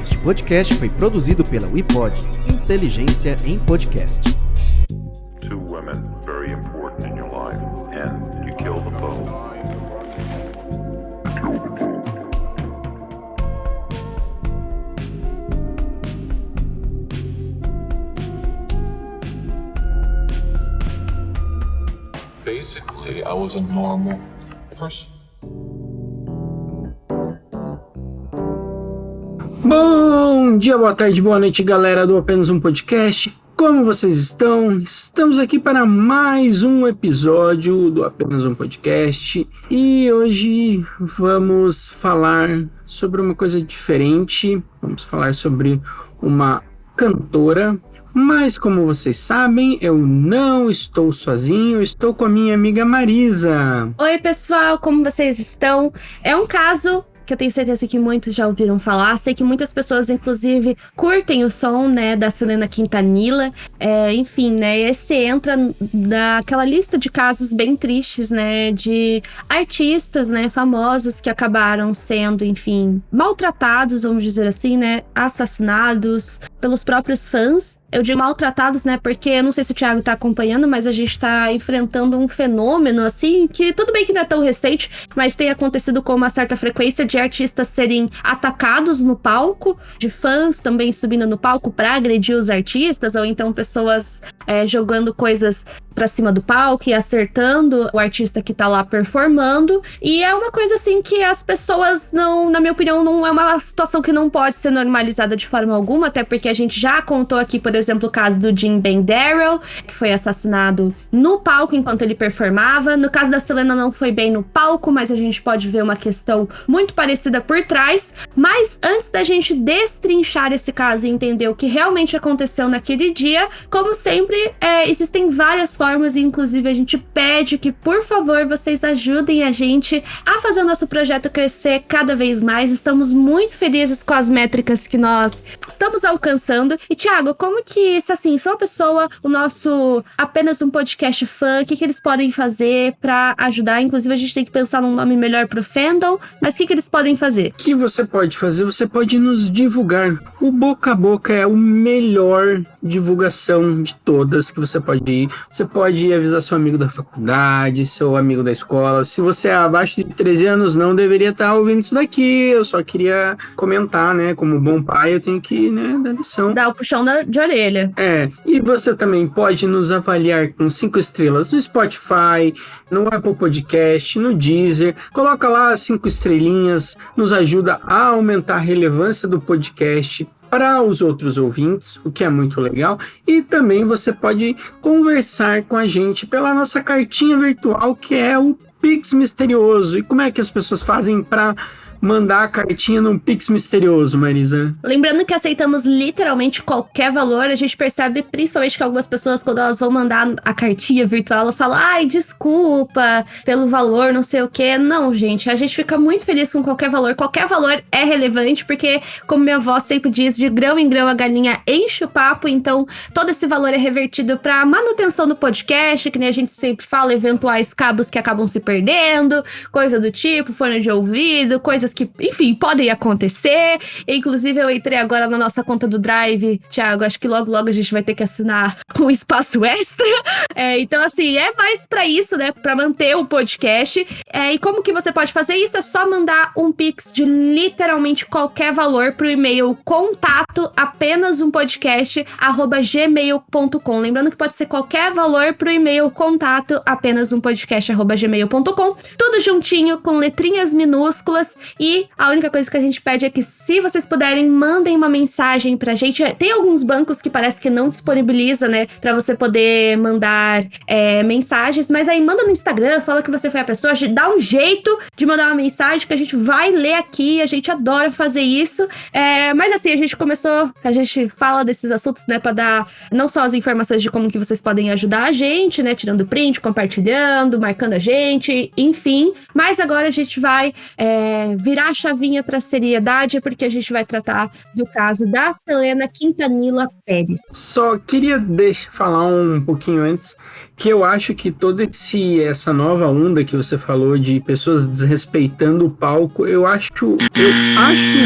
Este podcast foi produzido pela WePod, Inteligência em Podcast. Two women very important in your life, and you kill them both. Basically, I was a normal person. Bom dia, boa tarde, boa noite, galera do Apenas um Podcast. Como vocês estão? Estamos aqui para mais um episódio do Apenas um Podcast. E hoje vamos falar sobre uma coisa diferente. Vamos falar sobre uma cantora. Mas como vocês sabem, eu não estou sozinho, eu estou com a minha amiga Marisa. Oi, pessoal, como vocês estão? É um caso que eu tenho certeza que muitos já ouviram falar. Sei que muitas pessoas, inclusive, curtem o som, né, da Selena Quintanilla. Enfim, né, esse entra naquela lista de casos bem tristes, né, de artistas, né, famosos que acabaram sendo, enfim, maltratados, vamos dizer assim, né, assassinados pelos próprios fãs. Eu digo maltratados, né, porque eu não sei se o Thiago tá acompanhando, mas a gente tá enfrentando um fenômeno, assim, que tudo bem que não é tão recente, mas tem acontecido com uma certa frequência de artistas serem atacados no palco, de fãs também subindo no palco pra agredir os artistas, ou então pessoas jogando coisas pra cima do palco e acertando o artista que tá lá performando. E é uma coisa, assim, que as pessoas não, na minha opinião, não é uma situação que não pode ser normalizada de forma alguma, até porque a gente já contou aqui, por exemplo, o caso do Jim Ben Darrell, que foi assassinado no palco enquanto ele performava. No caso da Selena não foi bem no palco, mas a gente pode ver uma questão muito parecida por trás. Mas antes da gente destrinchar esse caso e entender o que realmente aconteceu naquele dia, como sempre, existem várias formas e inclusive a gente pede que, por favor, vocês ajudem a gente a fazer o nosso projeto crescer cada vez mais. Estamos muito felizes com as métricas que nós estamos alcançando. E, Thiago, como que, se assim, se uma pessoa, o nosso Apenas um Podcast fã, o que eles podem fazer pra ajudar? Inclusive, a gente tem que pensar num nome melhor pro fandom, mas o que eles podem fazer? O que você pode fazer? Você pode nos divulgar. O boca a boca é o melhor divulgação de todas que você pode ir. Você pode avisar seu amigo da faculdade, seu amigo da escola. Se você é abaixo de 13 anos, não deveria estar ouvindo isso daqui. Eu só queria comentar, né? Como bom pai, eu tenho que, né, dar lição. Dá o puxão de orelha. E você também pode nos avaliar com 5 estrelas no Spotify, no Apple Podcast, no Deezer. Coloca lá 5 estrelinhas, nos ajuda a aumentar a relevância do podcast para os outros ouvintes, o que é muito legal. E também você pode conversar com a gente pela nossa cartinha virtual, que é o Pix Misterioso. E como é que as pessoas fazem para mandar a cartinha num Pix Misterioso, Marisa? Lembrando que aceitamos literalmente qualquer valor. A gente percebe principalmente que algumas pessoas, quando elas vão mandar a cartinha virtual, elas falam: ai, desculpa pelo valor, não sei o quê. Não, gente, a gente fica muito feliz com qualquer valor. Qualquer valor é relevante, porque, como minha avó sempre diz, de grão em grão a galinha enche o papo. Então, todo esse valor é revertido para manutenção do podcast, que nem a gente sempre fala, eventuais cabos que acabam se perdendo, coisa do tipo, fone de ouvido, coisas que, enfim, podem acontecer. Inclusive, eu entrei agora na nossa conta do Drive, Thiago, acho que logo a gente vai ter que assinar um espaço extra. Então, assim, é mais pra isso, né, pra manter o podcast. E como que você pode fazer isso? É só mandar um Pix de literalmente qualquer valor pro e-mail contato apenazumpodcast@gmail.com. Lembrando que pode ser qualquer valor pro e-mail contato apenazumpodcast@gmail.com. Tudo juntinho, com letrinhas minúsculas. E a única coisa que a gente pede é que, se vocês puderem, mandem uma mensagem pra gente. Tem alguns bancos que parece que não disponibiliza, né, pra você poder mandar mensagens, mas aí manda no Instagram, fala que você foi a pessoa, dá um jeito de mandar uma mensagem que a gente vai ler aqui, a gente adora fazer isso. Mas assim, a gente fala desses assuntos, né, pra dar não só as informações de como que vocês podem ajudar a gente, né, tirando print, compartilhando, marcando a gente, enfim. Mas agora a gente vai virar a chavinha pra seriedade, porque a gente vai tratar do caso da Selena Quintanilla Pérez. Só queria falar um pouquinho antes que eu acho que toda essa nova onda que você falou de pessoas desrespeitando o palco, eu acho que o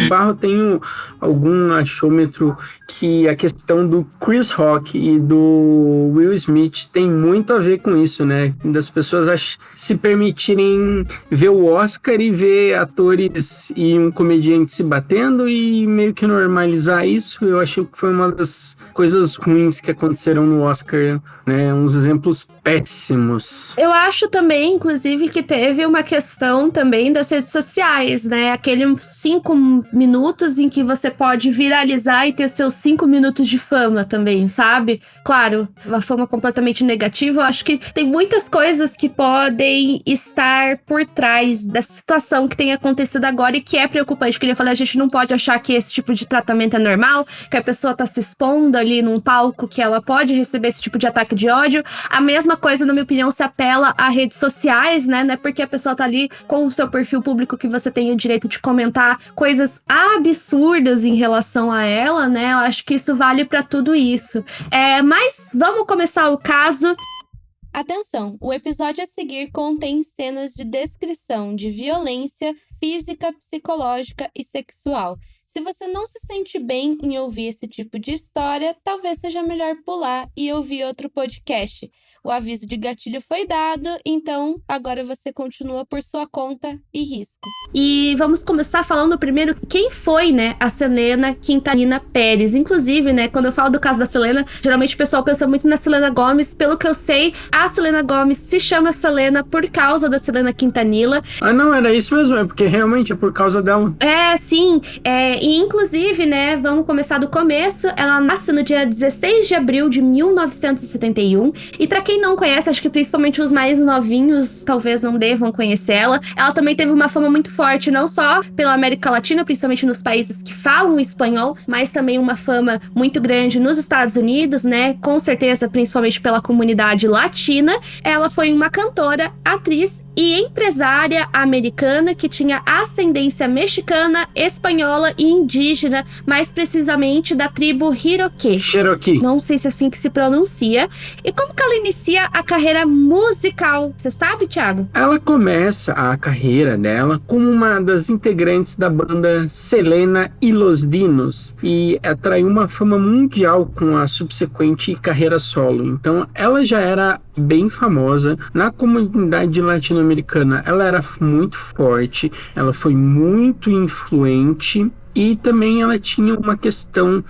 Barro tem algum achômetro que a questão do Chris Rock e do Will Smith tem muito a ver com isso, né? Das pessoas se permitirem ver o Oscar e ver atores e um comediante se batendo e meio que normalizar isso. Eu acho que foi uma das coisas ruins que aconteceram no Oscar, né? Uns exemplos péssimos. Eu acho também, inclusive, que teve uma questão também das redes sociais, né? Aqueles 5 minutos em que você pode viralizar e ter seus 5 minutos de fama também, sabe? Claro, uma fama completamente negativa. Eu acho que tem muitas coisas que podem estar por trás dessa situação que tem acontecido agora e que é preocupante. Queria falar, a gente não pode achar que esse tipo de tratamento é normal, que a pessoa tá se expondo ali num palco, que ela pode receber esse tipo de ataque de ódio. A mesma coisa, na minha opinião, se apela a redes sociais, né? Não é porque a pessoa tá ali com o seu perfil público que você tem o direito de comentar coisas absurdas em relação a ela, né? Eu acho que isso vale pra tudo isso. Mas vamos começar o caso. Atenção, o episódio a seguir contém cenas de descrição de violência física, psicológica e sexual. Se você não se sente bem em ouvir esse tipo de história, talvez seja melhor pular e ouvir outro podcast. O aviso de gatilho foi dado, então agora você continua por sua conta e risco. E vamos começar falando primeiro quem foi, né, a Selena Quintanilha Pérez. Inclusive, né, quando eu falo do caso da Selena, geralmente o pessoal pensa muito na Selena Gomez. Pelo que eu sei, a Selena Gomez se chama Selena por causa da Selena Quintanilha. Ah, não, era isso mesmo, é porque realmente é por causa dela. Sim, e inclusive, né, vamos começar do começo. Ela nasce no dia 16 de abril de 1971, e pra quem não conhece, acho que principalmente os mais novinhos talvez não devam conhecer ela. Ela também teve uma fama muito forte, não só pela América Latina, principalmente nos países que falam espanhol, mas também uma fama muito grande nos Estados Unidos, né? Com certeza, principalmente pela comunidade latina. Ela foi uma cantora, atriz e empresária americana que tinha ascendência mexicana, espanhola e indígena, mais precisamente da tribo Cherokee. Não sei se é assim que se pronuncia. E como que ela inicia a carreira musical? Você sabe, Thiago? Ela começa a carreira dela como uma das integrantes da banda Selena y los Dinos e atraiu uma fama mundial com a subsequente carreira solo. Então, ela já era bem famosa na comunidade latino-americana. Ela era muito forte, ela foi muito influente e também ela tinha uma questão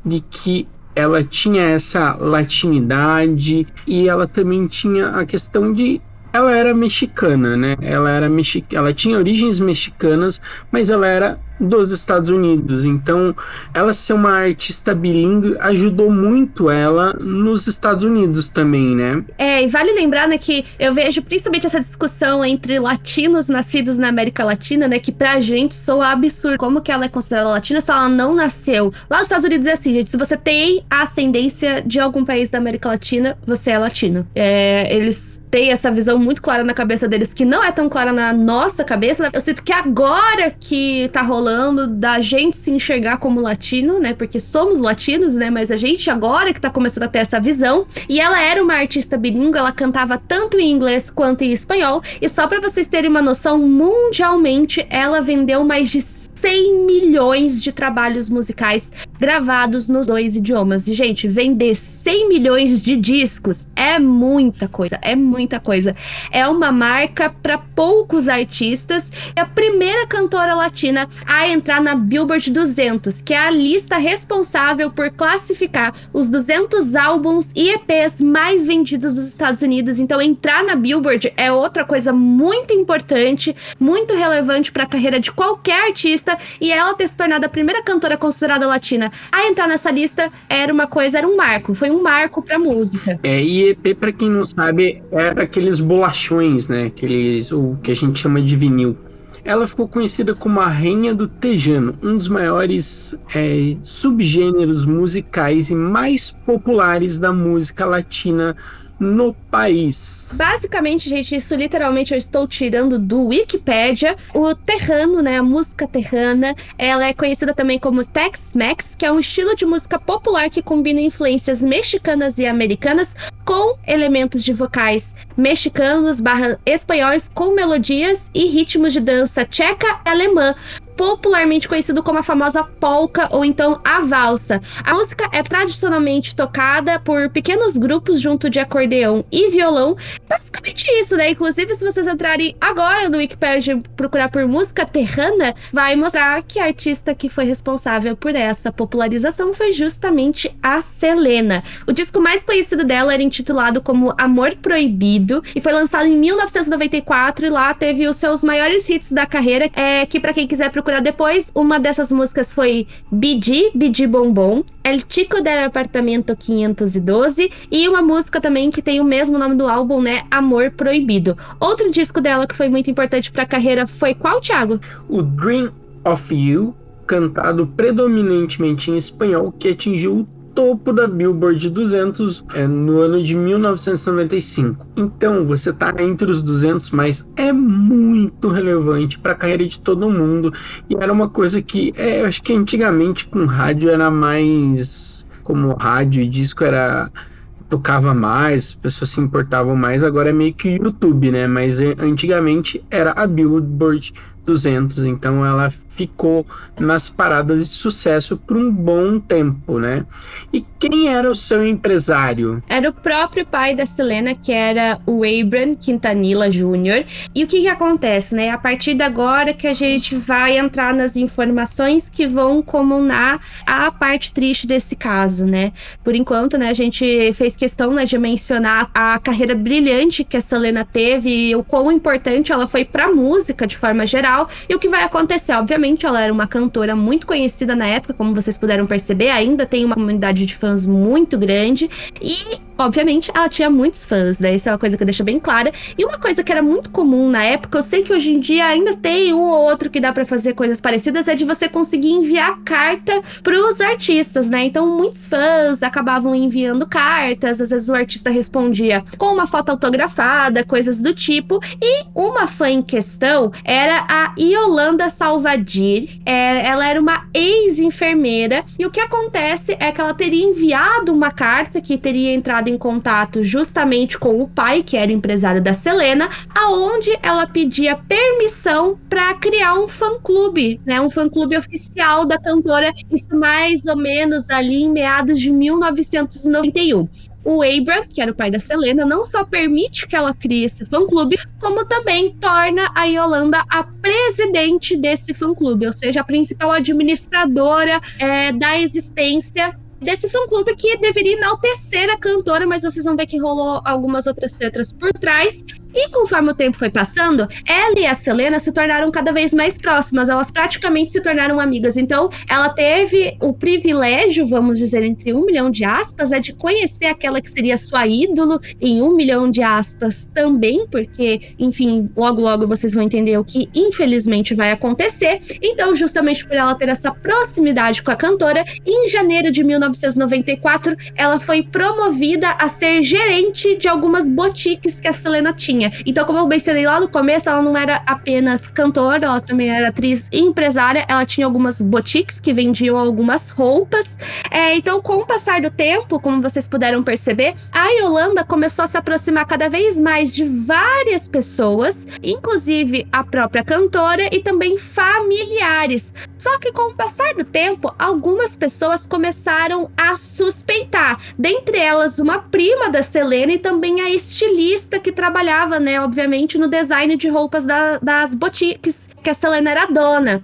de que ela tinha essa latinidade e ela também tinha a questão de... Ela era mexicana, né? Ela tinha origens mexicanas, mas ela era dos Estados Unidos. Então, ela ser uma artista bilíngue ajudou muito ela nos Estados Unidos também, né? E vale lembrar, né, que eu vejo principalmente essa discussão entre latinos nascidos na América Latina, né, que pra gente soa absurdo. Como que ela é considerada latina se ela não nasceu? Lá nos Estados Unidos é assim, gente, se você tem a ascendência de algum país da América Latina, você é latino. Eles têm essa visão muito clara na cabeça deles, que não é tão clara na nossa cabeça. Eu sinto que agora que tá rolando da gente se enxergar como latino, né? Porque somos latinos, né? Mas a gente agora que tá começando a ter essa visão. E ela era uma artista bilíngue, ela cantava tanto em inglês quanto em espanhol. E só pra vocês terem uma noção, mundialmente ela vendeu mais de 100 milhões de trabalhos musicais gravados nos 2 idiomas. E, gente, vender 100 milhões de discos é muita coisa, é muita coisa. É uma marca para poucos artistas. É a primeira cantora latina a entrar na Billboard 200, que é a lista responsável por classificar os 200 álbuns e EPs mais vendidos dos Estados Unidos. Então, entrar na Billboard é outra coisa muito importante, muito relevante para a carreira de qualquer artista. E ela ter se tornado a primeira cantora considerada latina a entrar nessa lista era um marco, foi um marco pra música. E EP, pra quem não sabe, era aqueles bolachões, né, o que a gente chama de vinil. Ela ficou conhecida como a Rainha do Tejano, um dos maiores subgêneros musicais e mais populares da música latina no país. Basicamente, gente, isso literalmente eu estou tirando do Wikipedia. O terrano, né, a música terrana, ela é conhecida também como Tex-Mex, que é um estilo de música popular que combina influências mexicanas e americanas com elementos de vocais mexicanos / espanhóis com melodias e ritmos de dança tcheca e alemã, popularmente conhecido como a famosa polca ou então a valsa. A música é tradicionalmente tocada por pequenos grupos junto de acordeão e violão. Basicamente isso, né? Inclusive, se vocês entrarem agora no Wikipedia e procurar por música terrana, vai mostrar que a artista que foi responsável por essa popularização foi justamente a Selena. O disco mais conhecido dela era intitulado como Amor Proibido e foi lançado em 1994 e lá teve os seus maiores hits da carreira, que pra quem quiser procurar depois, uma dessas músicas foi Bidi Bombom, El Chico del Apartamento 512 e uma música também que tem o mesmo nome do álbum, né, Amor Proibido. Outro disco dela que foi muito importante pra carreira foi qual, Thiago? O Dream of You, cantado predominantemente em espanhol, que atingiu o topo da Billboard 200 no ano de 1995. Então, você tá entre os 200, mas é muito relevante para a carreira de todo mundo. E era uma coisa que, eu acho que antigamente com rádio era mais... Como rádio e disco tocava mais, as pessoas se importavam mais. Agora é meio que YouTube, né? Mas antigamente era a Billboard 200, então ela ficou nas paradas de sucesso por um bom tempo, né? E quem era o seu empresário? Era o próprio pai da Selena, que era o Abraham Quintanilla Jr. E o que acontece, né? A partir de agora que a gente vai entrar nas informações que vão comunar a parte triste desse caso, né? Por enquanto, né, a gente fez questão, né, de mencionar a carreira brilhante que a Selena teve e o quão importante ela foi pra música de forma geral. E o que vai acontecer? Obviamente, ela era uma cantora muito conhecida na época, como vocês puderam perceber, ainda tem uma comunidade de fãs muito grande e, obviamente, ela tinha muitos fãs, né? Isso é uma coisa que deixa bem clara. E uma coisa que era muito comum na época, eu sei que hoje em dia ainda tem um ou outro que dá pra fazer coisas parecidas, é de você conseguir enviar carta pros artistas, né? Então, muitos fãs acabavam enviando cartas, às vezes o artista respondia com uma foto autografada, coisas do tipo, e uma fã em questão era a Yolanda Salvadir. Ela era uma ex-enfermeira e o que acontece é que ela teria enviado uma carta que teria entrado em contato justamente com o pai, que era empresário da Selena, aonde ela pedia permissão para criar um fã-clube, né, um fã-clube oficial da cantora, isso mais ou menos ali em meados de 1991. O Abraham, que era o pai da Selena, não só permite que ela crie esse fã-clube, como também torna a Yolanda a presidente desse fã-clube, ou seja, a principal administradora da existência desse fã-clube, que deveria enaltecer a cantora, mas vocês vão ver que rolou algumas outras letras por trás. E conforme o tempo foi passando, ela e a Selena se tornaram cada vez mais próximas, elas praticamente se tornaram amigas. Então, ela teve o privilégio, vamos dizer, entre 1 milhão de aspas, de conhecer aquela que seria sua ídolo, em 1 milhão de aspas também, porque, enfim, logo logo vocês vão entender o que infelizmente vai acontecer. Então, justamente por ela ter essa proximidade com a cantora, em janeiro de 1994, ela foi promovida a ser gerente de algumas boutiques que a Selena tinha. Então, como eu mencionei lá no começo, ela não era apenas cantora, ela também era atriz e empresária. Ela tinha algumas boutiques que vendiam algumas roupas. Então, com o passar do tempo, como vocês puderam perceber, a Yolanda começou a se aproximar cada vez mais de várias pessoas, inclusive a própria cantora e também familiares. Só que com o passar do tempo, algumas pessoas começaram a suspeitar. Dentre elas, uma prima da Selena e também a estilista que trabalhava, né, obviamente, no design de roupas das boutiques que a Selena era dona.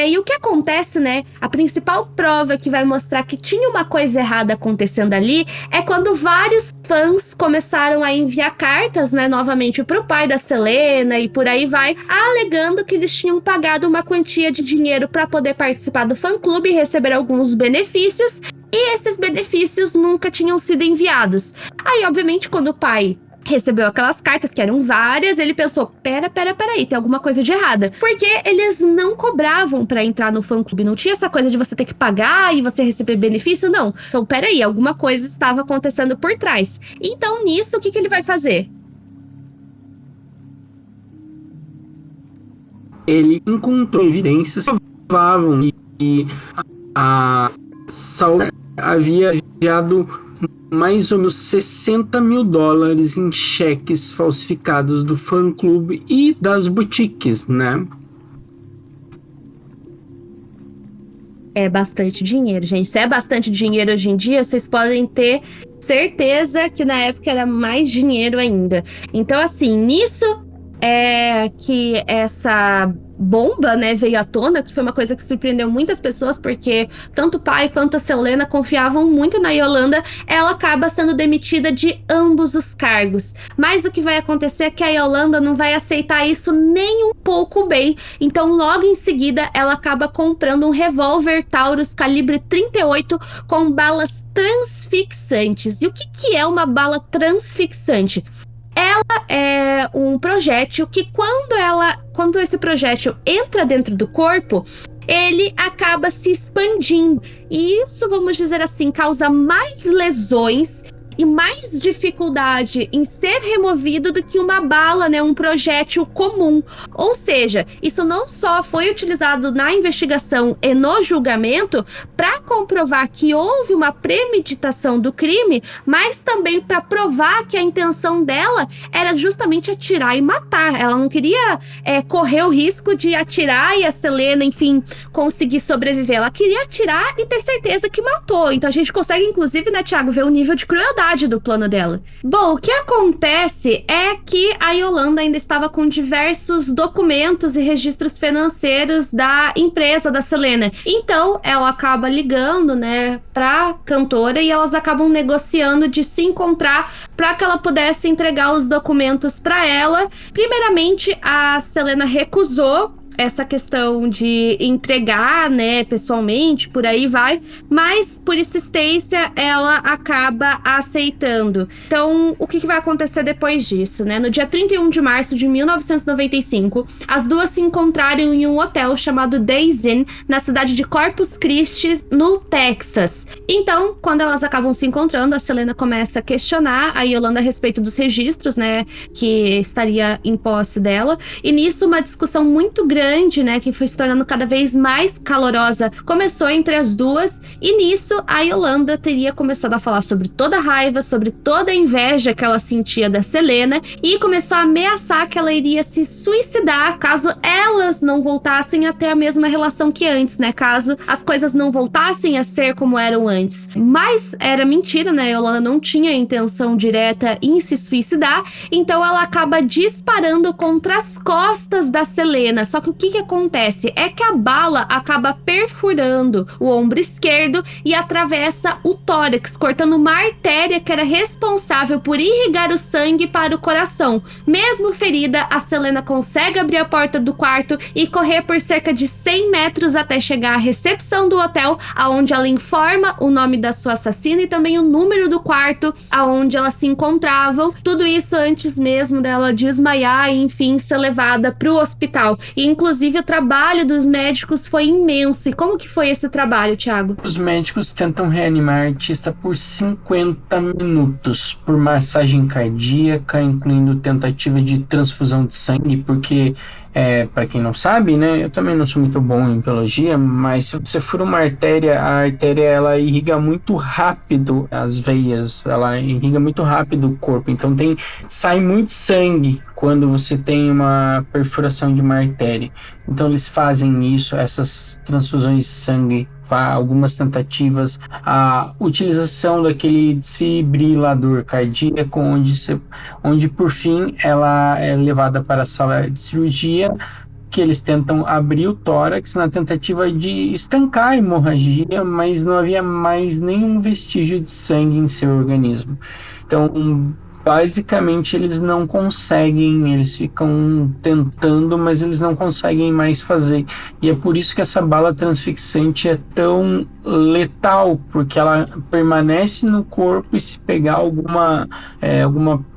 E o que acontece, né, a principal prova que vai mostrar que tinha uma coisa errada acontecendo ali é quando vários fãs começaram a enviar cartas, né, novamente pro pai da Selena e por aí vai, alegando que eles tinham pagado uma quantia de dinheiro para poder participar do fã-clube e receber alguns benefícios, e esses benefícios nunca tinham sido enviados. Aí, obviamente, quando o pai recebeu aquelas cartas, que eram várias, ele pensou, peraí, tem alguma coisa de errada. Porque eles não cobravam pra entrar no fã-clube, não tinha essa coisa de você ter que pagar e você receber benefício, não. Então, peraí, alguma coisa estava acontecendo por trás. Então, nisso, o que ele vai fazer? Ele encontrou evidências que provavam que a Sauer havia enviado mais ou menos $60 mil em cheques falsificados do fã-clube e das boutiques, né? É bastante dinheiro, gente. Se é bastante dinheiro hoje em dia, vocês podem ter certeza que na época era mais dinheiro ainda. Então, assim, nisso é que essa bomba, né, veio à tona, que foi uma coisa que surpreendeu muitas pessoas, porque tanto o pai quanto a Selena confiavam muito na Yolanda. Ela acaba sendo demitida de ambos os cargos. Mas o que vai acontecer é que a Yolanda não vai aceitar isso nem um pouco bem. Então, logo em seguida, ela acaba comprando um revólver Taurus calibre 38 com balas transfixantes. E o que é uma bala transfixante? Ela é um projétil que quando esse projétil entra dentro do corpo, ele acaba se expandindo. E isso, vamos dizer assim, causa mais lesões e mais dificuldade em ser removido do que uma bala, né, um projétil comum. Ou seja, isso não só foi utilizado na investigação e no julgamento para comprovar que houve uma premeditação do crime, mas também para provar que a intenção dela era justamente atirar e matar. Ela não queria correr o risco de atirar e a Selena, enfim, conseguir sobreviver. Ela queria atirar e ter certeza que matou. Então a gente consegue, inclusive, né, Thiago, ver o nível de crueldade do plano dela. Bom, o que acontece é que a Yolanda ainda estava com diversos documentos e registros financeiros da emprsa da Selena. Então, ela acaba ligando, né, pra cantora e elas acabam negociando de se encontrar para que ela pudesse entregar os documentos para ela. Primeiramente, a Selena recusou essa questão de entregar, né, pessoalmente, por aí vai, mas por insistência ela acaba aceitando. Então, o que vai acontecer depois disso, né? No dia 31 de março de 1995, as duas se encontraram em um hotel chamado Days Inn, na cidade de Corpus Christi, no Texas. Então, quando elas acabam se encontrando, a Selena começa a questionar a Yolanda a respeito dos registros, né, que estaria em posse dela, e nisso uma discussão muito grande, né, que foi se tornando cada vez mais calorosa, começou entre as duas, e nisso a Yolanda teria começado a falar sobre toda a raiva, sobre toda a inveja que ela sentia da Selena, e começou a ameaçar que ela iria se suicidar caso elas não voltassem a ter a mesma relação que antes, né, caso as coisas não voltassem a ser como eram antes. Mas era mentira, né, a Yolanda não tinha intenção direta em se suicidar, então ela acaba disparando contra as costas da Selena. Só que o que acontece é que a bala acaba perfurando o ombro esquerdo e atravessa o tórax, cortando uma artéria que era responsável por irrigar o sangue para o coração. Mesmo ferida, a Selena consegue abrir a porta do quarto e correr por cerca de 100 metros até chegar à recepção do hotel, aonde ela informa o nome da sua assassina e também o número do quarto aonde elas se encontravam. Tudo isso antes mesmo dela desmaiar e, enfim, ser levada para o hospital. E, inclusive, o trabalho dos médicos foi imenso. E como que foi esse trabalho, Thiago? Os médicos tentam reanimar a artista por 50 minutos, por massagem cardíaca, incluindo tentativa de transfusão de sangue, porque, para quem não sabe, né, eu também não sou muito bom em biologia, mas se você fura uma artéria, a artéria ela irriga muito rápido as veias, ela irriga muito rápido o corpo, então sai muito sangue quando você tem uma perfuração de uma artéria. Então eles fazem isso, essas transfusões de sangue, algumas tentativas, a utilização daquele desfibrilador cardíaco, onde por fim ela é levada para a sala de cirurgia, que eles tentam abrir o tórax na tentativa de estancar a hemorragia, mas não havia mais nenhum vestígio de sangue em seu organismo. Então, basicamente eles não conseguem, eles ficam tentando, mas eles não conseguem mais fazer. E é por isso que essa bala transfixante é tão letal, porque ela permanece no corpo e se pegar alguma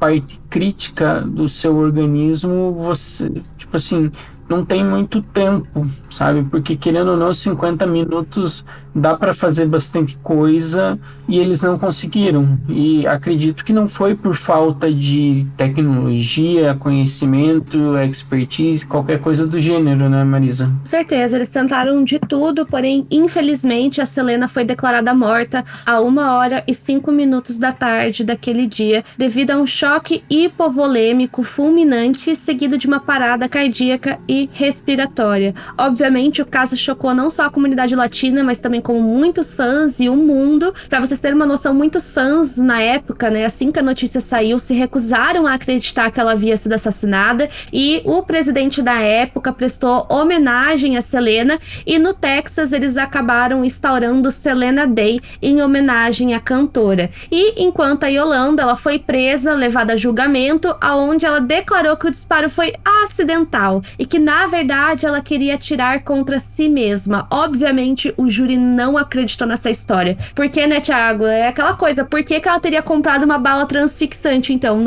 parte crítica do seu organismo, você, tipo assim, não tem muito tempo, sabe? Porque querendo ou não, 50 minutos dá para fazer bastante coisa e eles não conseguiram. E acredito que não foi por falta de tecnologia, conhecimento, expertise, qualquer coisa do gênero, né, Marisa? Com certeza, eles tentaram de tudo, porém, infelizmente, a Selena foi declarada morta a 1h05 da tarde daquele dia, devido a um choque hipovolêmico fulminante, seguido de uma parada cardíaca e respiratória. Obviamente, o caso chocou não só a comunidade latina, mas também como muitos fãs e o mundo. Para vocês terem uma noção, muitos fãs na época, né, assim que a notícia saiu, se recusaram a acreditar que ela havia sido assassinada, e o presidente da época prestou homenagem a Selena, e no Texas eles acabaram instaurando Selena Day em homenagem à cantora. E enquanto a Yolanda, ela foi presa, levada a julgamento, aonde ela declarou que o disparo foi acidental e que na verdade ela queria atirar contra si mesma. Obviamente o júri não acreditou nessa história. Porque, né, Thiago? É aquela coisa, por que ela teria comprado uma bala transfixante, então?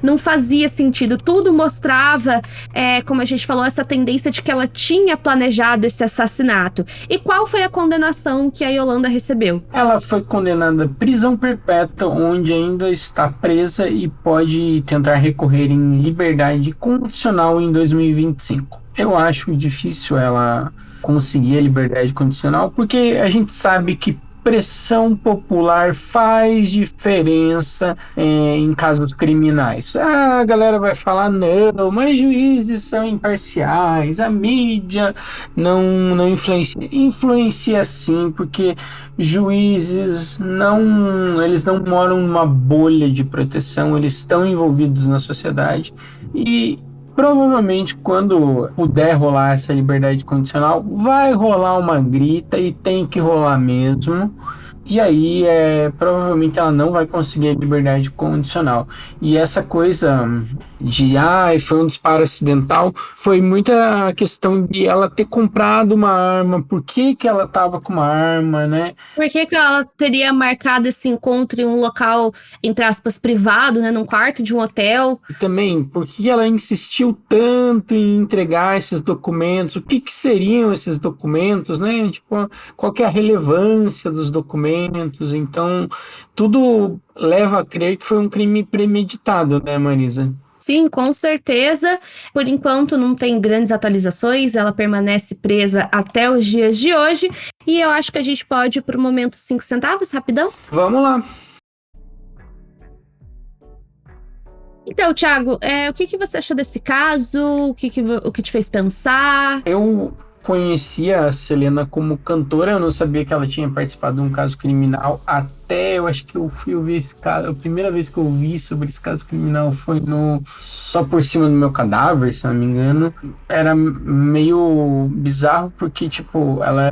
Não fazia sentido. Tudo mostrava, como a gente falou, essa tendência de que ela tinha planejado esse assassinato. E qual foi a condenação que a Yolanda recebeu? Ela foi condenada à prisão perpétua, onde ainda está presa e pode tentar recorrer em liberdade condicional em 2025. Eu acho difícil ela conseguir a liberdade condicional, porque a gente sabe que pressão popular faz diferença em casos criminais. A galera vai falar, não, mas juízes são imparciais, a mídia não influencia. Influencia sim, porque juízes eles não moram numa bolha de proteção, eles estão envolvidos na sociedade e provavelmente, quando puder rolar essa liberdade condicional, vai rolar uma grita e tem que rolar mesmo. E aí, provavelmente ela não vai conseguir a liberdade condicional. E essa coisa de, foi um disparo acidental, foi muita questão de ela ter comprado uma arma. Por que ela estava com uma arma, né? Por que ela teria marcado esse encontro em um local, entre aspas, privado, né? Num quarto de um hotel? E também, por que ela insistiu tanto em entregar esses documentos? O que seriam esses documentos, né? Tipo, qual que é a relevância dos documentos? Então, tudo leva a crer que foi um crime premeditado, né, Marisa? Sim, com certeza. Por enquanto não tem grandes atualizações, ela permanece presa até os dias de hoje. E eu acho que a gente pode ir para o momento 5 centavos, rapidão? Vamos lá. Então, Thiago, o que você achou desse caso? O que te fez pensar? Eu conhecia a Selena como cantora, eu não sabia que ela tinha participado de um caso criminal, até eu acho que eu fui ouvir esse caso, a primeira vez que eu ouvi sobre esse caso criminal foi no Só Por Cima do Meu Cadáver, se não me engano. Era meio bizarro porque, tipo, ela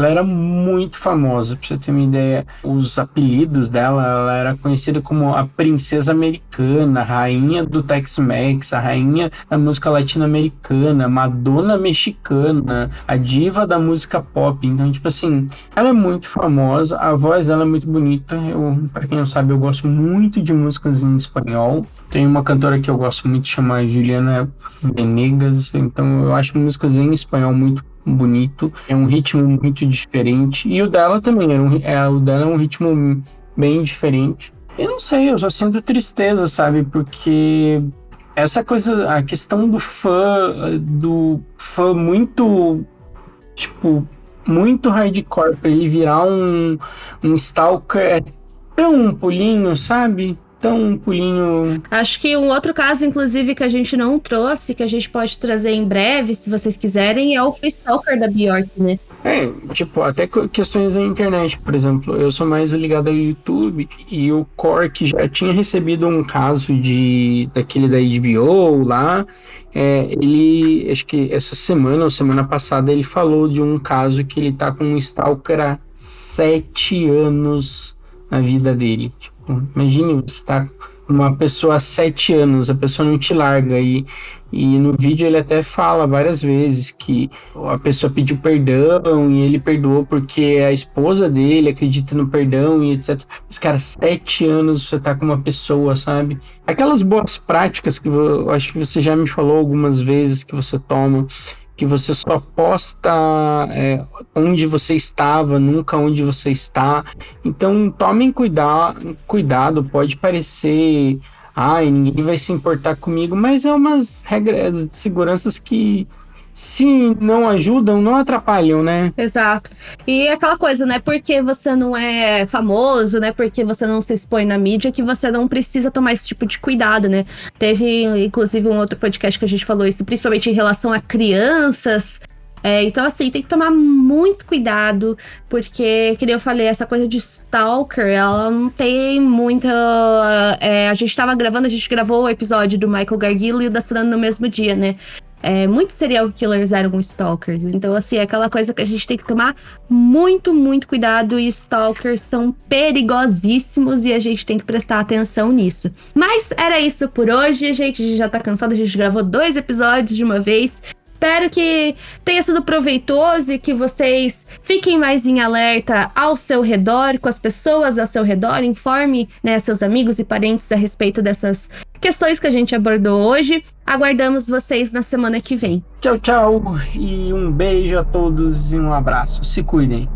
era muito famosa, pra você ter uma ideia. Os apelidos dela, ela era conhecida como a princesa americana, a rainha do Tex-Mex, a rainha da música latino-americana, Madonna mexicana, a diva da música pop. Então, tipo assim, ela é muito famosa, a voz dela é muito bonita. Pra quem não sabe, eu gosto muito de músicas em espanhol. Tem uma cantora que eu gosto muito, chama Juliana Venegas, então eu acho músicas em espanhol muito bonito, é um ritmo muito diferente, e o dela também, o dela é um ritmo bem diferente. Eu não sei, eu só sinto tristeza, sabe, porque essa coisa, a questão do fã muito, tipo, muito hardcore, pra ele virar um stalker, é tão um pulinho, sabe? Um pulinho. Acho que um outro caso, inclusive, que a gente não trouxe, que a gente pode trazer em breve, se vocês quiserem, é o Free Stalker da Bjork, né? Tipo, até questões da internet, por exemplo, eu sou mais ligado ao YouTube e o Cork já tinha recebido um caso daquele da HBO lá. Ele, acho que essa semana ou semana passada, ele falou de um caso que ele tá com um stalker há 7 anos na vida dele. Tipo, imagine, você tá uma pessoa há 7 anos, a pessoa não te larga. E no vídeo ele até fala várias vezes que a pessoa pediu perdão e ele perdoou porque a esposa dele acredita no perdão e etc. Mas, cara, 7 anos você tá com uma pessoa, sabe? Aquelas boas práticas que eu acho que você já me falou algumas vezes que você toma, que você só posta onde você estava, nunca onde você está. Então, tomem cuidado, pode parecer, ninguém vai se importar comigo, mas é umas regras de seguranças que, se não ajudam, não atrapalham, né? Exato. E aquela coisa, né? Porque você não é famoso, né? Porque você não se expõe na mídia, que você não precisa tomar esse tipo de cuidado, né? Teve, inclusive, um outro podcast que a gente falou isso, principalmente em relação a crianças. Então, assim, tem que tomar muito cuidado, porque, como eu falei, essa coisa de stalker, ela não tem muita... a gente gravou o episódio do Michael Gargillo e o da Sunana no mesmo dia, né? Muitos serial killers eram stalkers. Então, assim, é aquela coisa que a gente tem que tomar muito, muito cuidado. E stalkers são perigosíssimos e a gente tem que prestar atenção nisso. Mas era isso por hoje, gente. A gente já tá cansado, a gente gravou 2 episódios de uma vez. Espero que tenha sido proveitoso e que vocês fiquem mais em alerta ao seu redor, com as pessoas ao seu redor. Informe, né, seus amigos e parentes a respeito dessas questões que a gente abordou hoje. Aguardamos vocês na semana que vem. Tchau, tchau. E um beijo a todos e um abraço. Se cuidem.